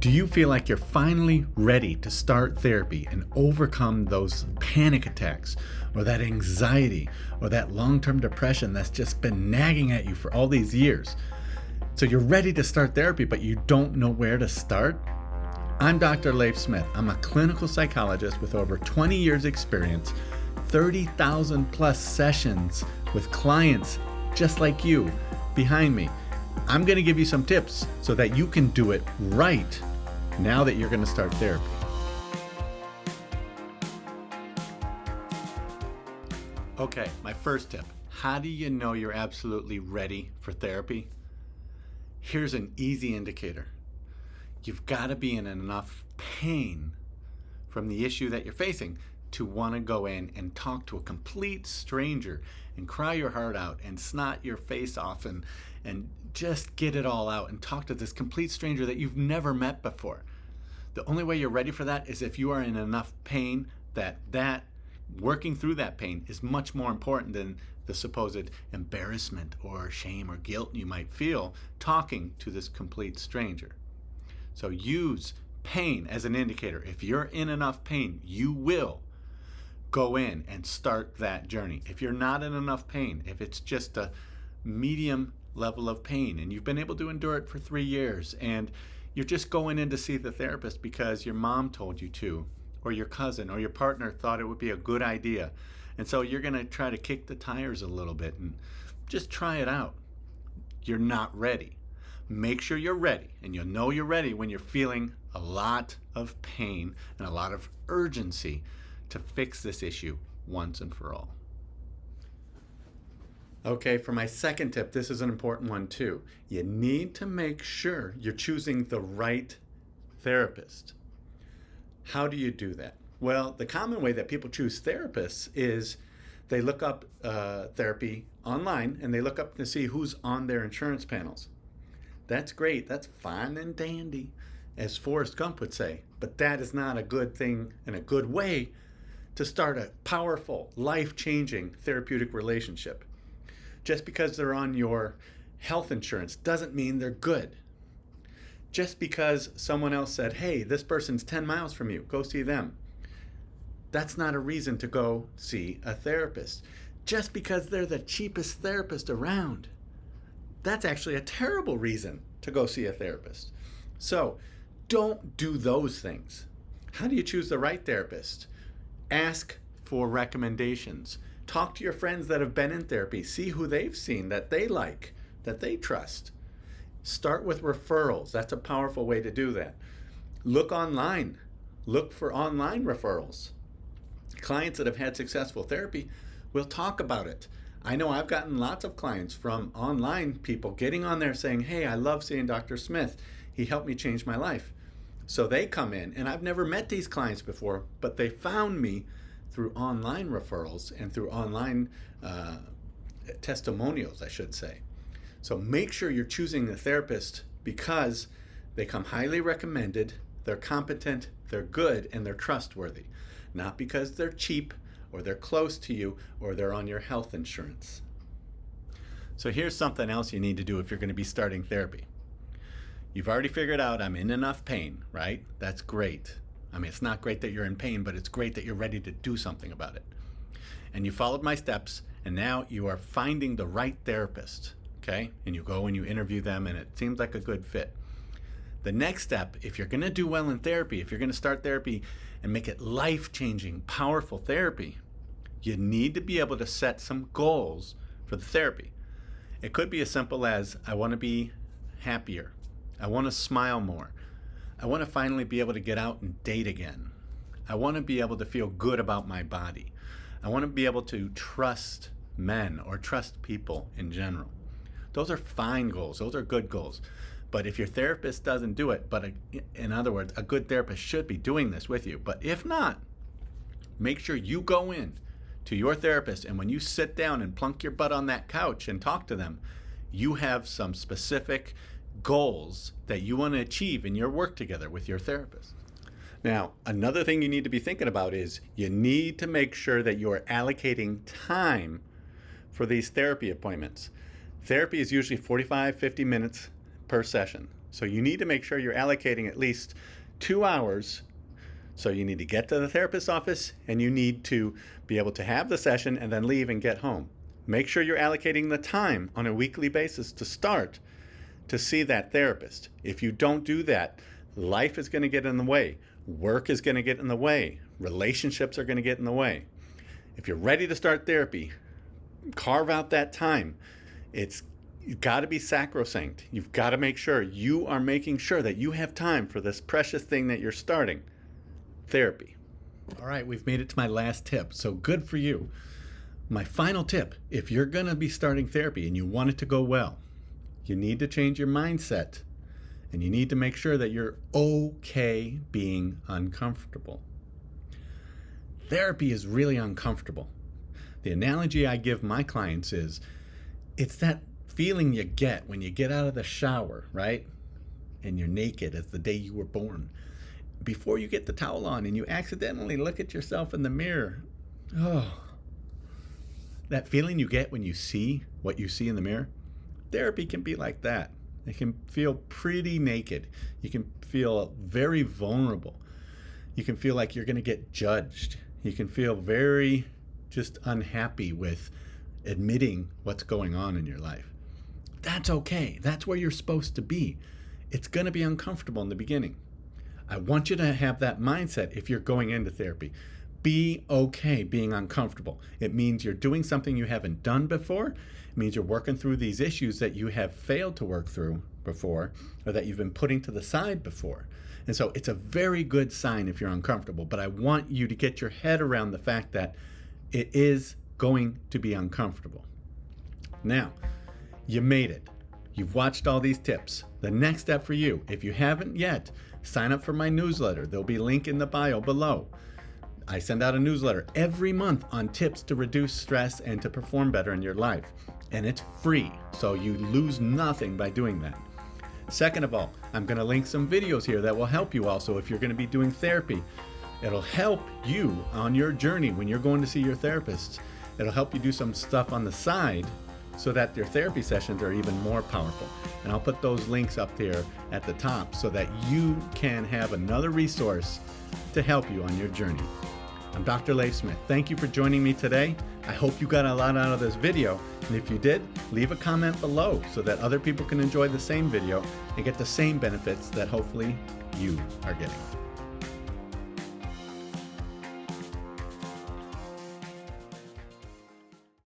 Do you feel like you're finally ready to start therapy and overcome those panic attacks or that anxiety or that long-term depression that's just been nagging at you for all these years? So you're ready to start therapy, but you don't know where to start? I'm Dr. Leif Smith. I'm a clinical psychologist with over 20 years experience, 30,000 plus sessions with clients just like you behind me. I'm going to give you some tips so that you can do it right now that you're going to start therapy. Okay, my first tip. How do you know you're absolutely ready for therapy? Here's an easy indicator. You've got to be in enough pain from the issue that you're facing to want to go in and talk to a complete stranger and cry your heart out and snot your face off and just get it all out and talk to this complete stranger that you've never met before. The only way you're ready for that is if you are in enough pain that working through that pain is much more important than the supposed embarrassment or shame or guilt you might feel talking to this complete stranger. So use pain as an indicator. If you're in enough pain, you will go in and start that journey. If you're not in enough pain, if it's just a medium level of pain and you've been able to endure it for 3 years and you're just going in to see the therapist because your mom told you to, or your cousin or your partner thought it would be a good idea, and so you're going to try to kick the tires a little bit and just try it out, you're not ready. Make sure you're ready, and you'll know you're ready when you're feeling a lot of pain and a lot of urgency to fix this issue once and for all. Okay, for my second tip, this is an important one too. You need to make sure you're choosing the right therapist. How do you do that? Well, the common way that people choose therapists is they look up therapy online and they look up to see who's on their insurance panels. That's great. That's fine and dandy, as Forrest Gump would say. But that is not a good thing and a good way to start a powerful, life-changing therapeutic relationship. Just because they're on your health insurance doesn't mean they're good. Just because someone else said, hey, this person's 10 miles from you, go see them. That's not a reason to go see a therapist. Just because they're the cheapest therapist around, that's actually a terrible reason to go see a therapist. So don't do those things. How do you choose the right therapist? Ask for recommendations. Talk to your friends that have been in therapy. See who they've seen that they like, that they trust. Start with referrals. That's a powerful way to do that. Look online. Look for online referrals. Clients that have had successful therapy will talk about it. I know I've gotten lots of clients from online people getting on there saying, hey, I love seeing Dr. Smith. He helped me change my life. So they come in, and I've never met these clients before, but they found me through online referrals and through online testimonials, I should say. So make sure you're choosing the therapist because they come highly recommended, they're competent, they're good, and they're trustworthy. Not because they're cheap or they're close to you or they're on your health insurance. So here's something else you need to do if you're going to be starting therapy. You've already figured out I'm in enough pain, right? That's great. I mean, it's not great that you're in pain, but it's great that you're ready to do something about it. And you followed my steps, and now you are finding the right therapist, okay? And you go and you interview them, and it seems like a good fit. The next step, if you're going to do well in therapy, if you're going to start therapy and make it life-changing, powerful therapy, you need to be able to set some goals for the therapy. It could be as simple as, I want to be happier. I want to smile more. I want to finally be able to get out and date again. I want to be able to feel good about my body. I want to be able to trust men or trust people in general. Those are fine goals. Those are good goals. But if your therapist doesn't do it, in other words, a good therapist should be doing this with you. But if not, make sure you go in to your therapist, and when you sit down and plunk your butt on that couch and talk to them, you have some specific goals that you want to achieve in your work together with your therapist. Now, another thing you need to be thinking about is you need to make sure that you are allocating time for these therapy appointments. Therapy is usually 45, 50 minutes per session. So you need to make sure you're allocating at least 2 hours. So you need to get to the therapist's office and you need to be able to have the session and then leave and get home. Make sure you're allocating the time on a weekly basis to start to see that therapist. If you don't do that, life is going to get in the way. Work is going to get in the way. Relationships are going to get in the way. If you're ready to start therapy, carve out that time. It's got to be sacrosanct. You've got to make sure you are making sure that you have time for this precious thing that you're starting, therapy. All right, we've made it to my last tip, so good for you. My final tip, if you're going to be starting therapy and you want it to go well, you need to change your mindset and you need to make sure that you're okay being uncomfortable. Therapy is really uncomfortable. The analogy I give my clients is, it's that feeling you get when you get out of the shower, right? And you're naked as the day you were born. Before you get the towel on and you accidentally look at yourself in the mirror. Oh, that feeling you get when you see what you see in the mirror. Therapy can be like that. It can feel pretty naked. You can feel very vulnerable. You can feel like you're going to get judged. You can feel very just unhappy with admitting what's going on in your life. That's okay. That's where you're supposed to be. It's going to be uncomfortable in the beginning. I want you to have that mindset if you're going into therapy. Be okay being uncomfortable. It means you're doing something you haven't done before. It means you're working through these issues that you have failed to work through before, or that you've been putting to the side before. And so it's a very good sign if you're uncomfortable, but I want you to get your head around the fact that it is going to be uncomfortable. Now, you made it. You've watched all these tips. The next step for you, if you haven't yet, sign up for my newsletter. There'll be a link in the bio below. I send out a newsletter every month on tips to reduce stress and to perform better in your life. And it's free, so you lose nothing by doing that. Second of all, I'm going to link some videos here that will help you also if you're going to be doing therapy. It'll help you on your journey when you're going to see your therapist. It'll help you do some stuff on the side so that your therapy sessions are even more powerful. And I'll put those links up there at the top so that you can have another resource to help you on your journey. I'm Dr. Leif Smith. Thank you for joining me today. I hope you got a lot out of this video. And if you did, leave a comment below so that other people can enjoy the same video and get the same benefits that hopefully you are getting.